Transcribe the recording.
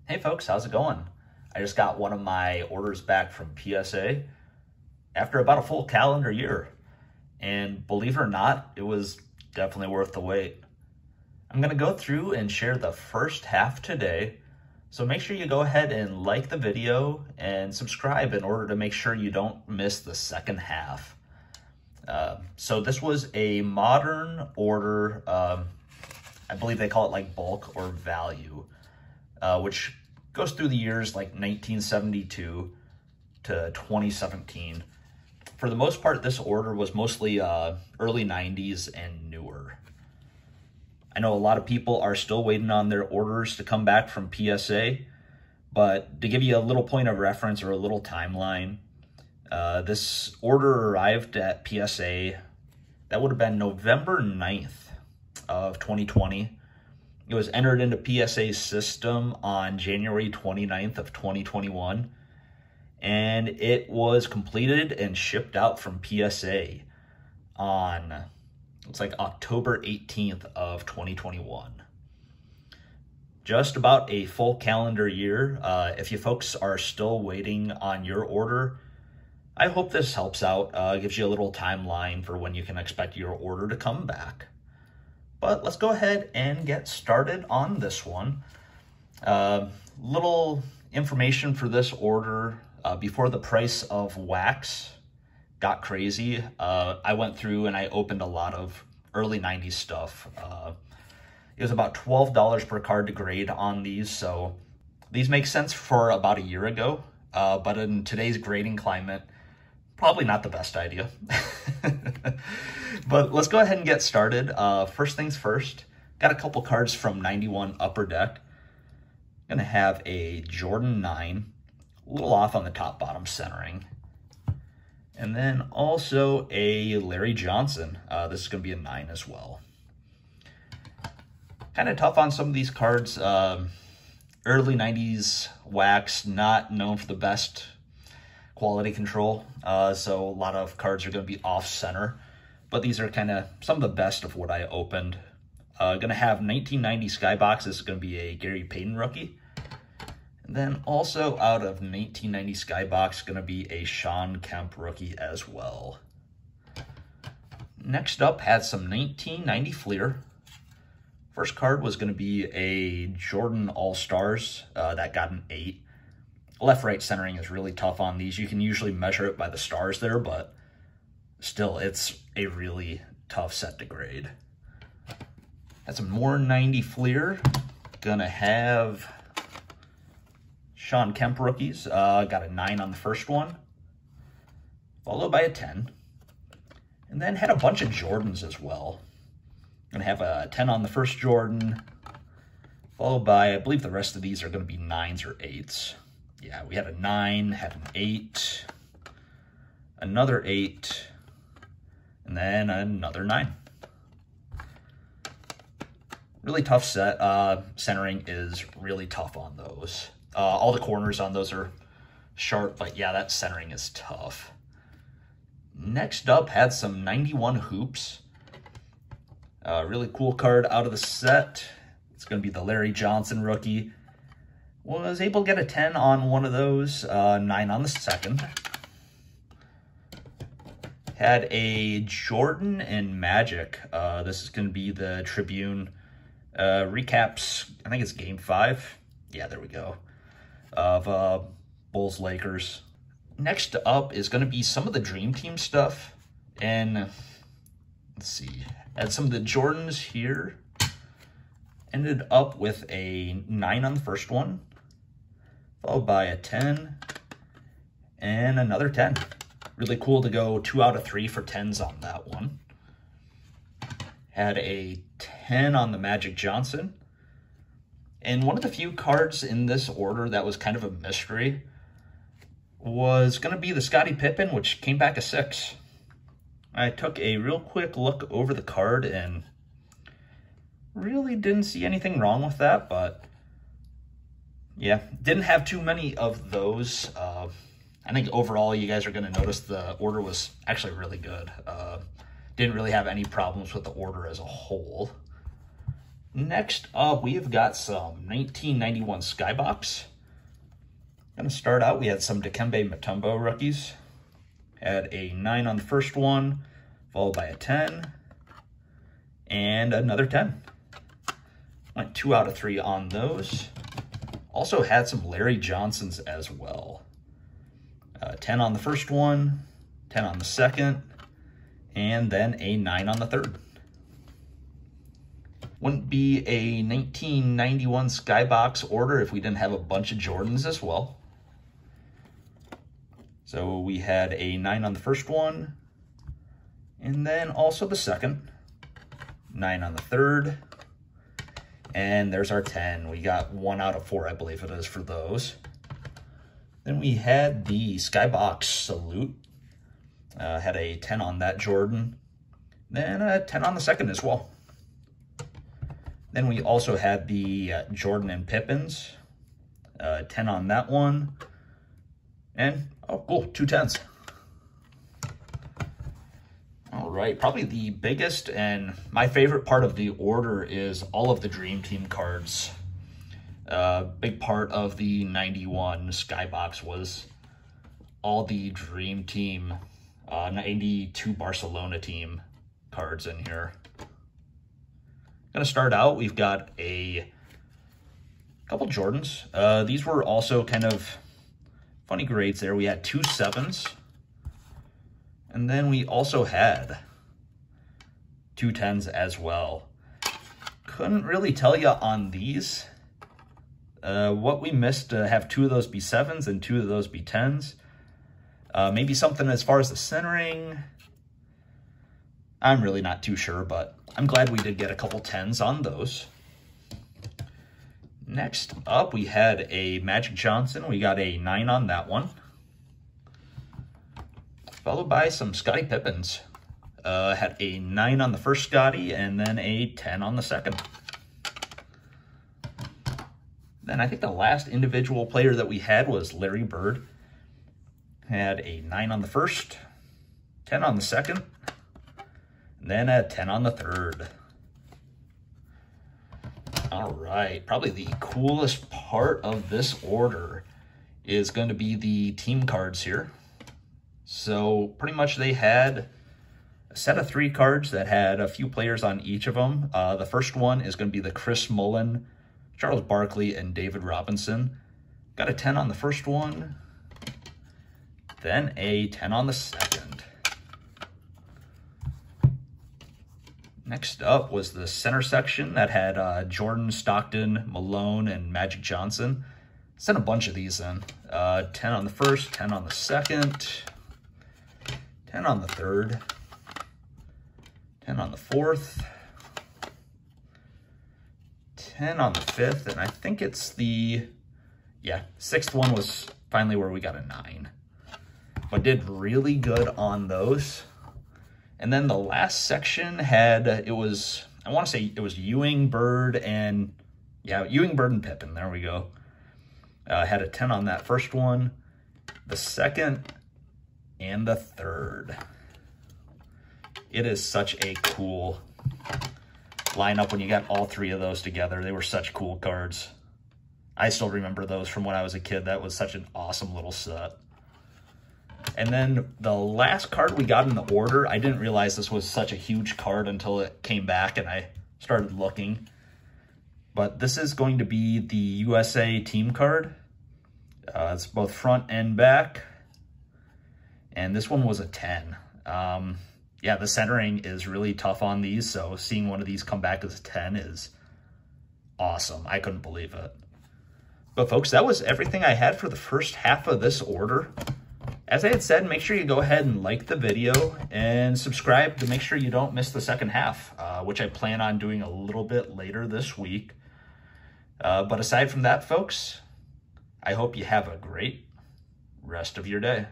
Hey folks, how's it going? I just got one of my orders back from PSA after about a full calendar year. And believe it or not, it was definitely worth the wait. I'm gonna go through and share the first half today. So make sure you go ahead and like the video and subscribe in order to make sure you don't miss the second half. So this was a modern order. I believe they call it like bulk or value. Which goes through the years like 1972 to 2017. For the most part, this order was mostly early 90s and newer. I know a lot of people are still waiting on their orders to come back from PSA, but to give you a little point of reference or a little timeline, this order arrived at PSA, that would have been November 9th of 2020. It was entered into PSA's system on January 29th of 2021, and it was completed and shipped out from PSA on, looks like October 18th of 2021. Just about a full calendar year. If you folks are still waiting on your order, I hope this helps out, gives you a little timeline for when you can expect your order to come back. But let's go ahead and get started on this one. Little information for this order. Before the price of wax got crazy, I went through and I opened a lot of early 90s stuff. It was about $12 per card to grade on these, so these make sense for about a year ago. But in today's grading climate, probably not the best idea. But let's go ahead and get started. First things first, got a couple cards from 91 Upper Deck. Gonna have a Jordan 9, a little off on the top bottom centering. And then also a Larry Johnson. This is gonna be a 9 as well. Kind of tough on some of these cards. Early 90s wax, not known for the best quality control, so a lot of cards are going to be off center, but these are kind of some of the best of what I opened. Going to have 1990 Skybox. This is going to be a Gary Payton rookie, and then also out of 1990 Skybox going to be a Shawn Kemp rookie as well. Next up had some 1990 Fleer. First card was going to be a Jordan All-Stars that got an 8. Left-right centering is really tough on these. You can usually measure it by the stars there, but still, it's a really tough set to grade. Got some more 90 Fleer. Gonna have Shawn Kemp rookies. Got a 9 on the first one, followed by a 10. And then had a bunch of Jordans as well. Gonna have a 10 on the first Jordan, followed by, I believe the rest of these are gonna be 9s or 8s. Yeah, we had a 9, had an 8, another 8, and then another 9. Really tough set. Centering is really tough on those. All the corners on those are sharp, but yeah, that centering is tough. Next up, had some 91 Hoops. Really cool card out of the set. It's going to be the Larry Johnson rookie. Was able to get a 10 on one of those, 9 on the second. Had a Jordan and Magic. This is going to be the Tribune recaps. I think it's Game 5. Yeah, there we go. Of Bulls Lakers. Next up is going to be some of the Dream Team stuff. And let's see. Had some of the Jordans here. Ended up with a 9 on the first one, followed by a 10 and another 10. Really cool to go 2 out of 3 for 10s on that one. Had a 10 on the Magic Johnson. And one of the few cards in this order that was kind of a mystery was going to be the Scottie Pippen, which came back a 6. I took a real quick look over the card and really didn't see anything wrong with that, but yeah, didn't have too many of those. I think overall you guys are going to notice the order was actually really good. Didn't really have any problems with the order as a whole. Next up, we've got some 1991 Skybox. Gonna start out, we had some Dikembe Mutombo rookies. Had a 9 on the first one, followed by a 10, and another 10. Went 2 out of 3 on those. Also had some Larry Johnsons as well. 10 on the first one, 10 on the second, and then a 9 on the third. Wouldn't be a 1991 Skybox order if we didn't have a bunch of Jordans as well. So we had a 9 on the first one, and then also the second, 9 on the third, and there's our 10. We got 1 out of 4, I believe it is, for those. Then we had the Skybox Salute. Had a 10 on that Jordan, then a 10 on the second as well. Then we also had the Jordan and Pippins, 10 on that one, and oh cool, 2 10s. All right, probably the biggest and my favorite part of the order is all of the Dream Team cards. Big part of the 91 Skybox was all the Dream Team 92 Barcelona team cards in here. Gonna start out, we've got a couple Jordans. These were also kind of funny grades there. We had 2 7s, and then we also had 2 10s as well. Couldn't really tell you on these what we missed to have 2 of those be 7s and 2 of those be 10s. Maybe something as far as the centering. I'm really not too sure, but I'm glad we did get a couple 10s on those. Next up, we had a Magic Johnson. We got a 9 on that one. Followed by some Scottie Pippens. Had a 9 on the first Scottie and then a 10 on the second. Then I think the last individual player that we had was Larry Bird. Had a 9 on the first, 10 on the second, and then a 10 on the third. All right, probably the coolest part of this order is going to be the team cards here. So pretty much they had a set of 3 cards that had a few players on each of them. The first one is going to be the Chris Mullin, Charles Barkley, and David Robinson. Got a 10 on the first one, then a 10 on the second. Next up was the center section that had Jordan, Stockton, Malone, and Magic Johnson. Sent a bunch of these in. 10 on the first, 10 on the second, 10 on the third, 10 on the fourth, 10 on the fifth, and I think it's the, yeah, 6th one was finally where we got a 9. But did really good on those. And then the last section had, it was, I want to say it was Ewing, Bird, and, yeah, Ewing, Bird, and Pippen. There we go. Had a 10 on that first one, the second, and the third. It is such a cool lineup when you got all 3 of those together. They were such cool cards. I still remember those from when I was a kid. That was such an awesome little set. And then the last card we got in the order, I didn't realize this was such a huge card until it came back and I started looking. But this is going to be the USA team card. It's both front and back. And this one was a 10. Yeah, the centering is really tough on these, so seeing one of these come back as a 10 is awesome. I couldn't believe it. But folks, that was everything I had for the first half of this order. As I had said, make sure you go ahead and like the video and subscribe to make sure you don't miss the second half, which I plan on doing a little bit later this week. But aside from that, folks, I hope you have a great rest of your day.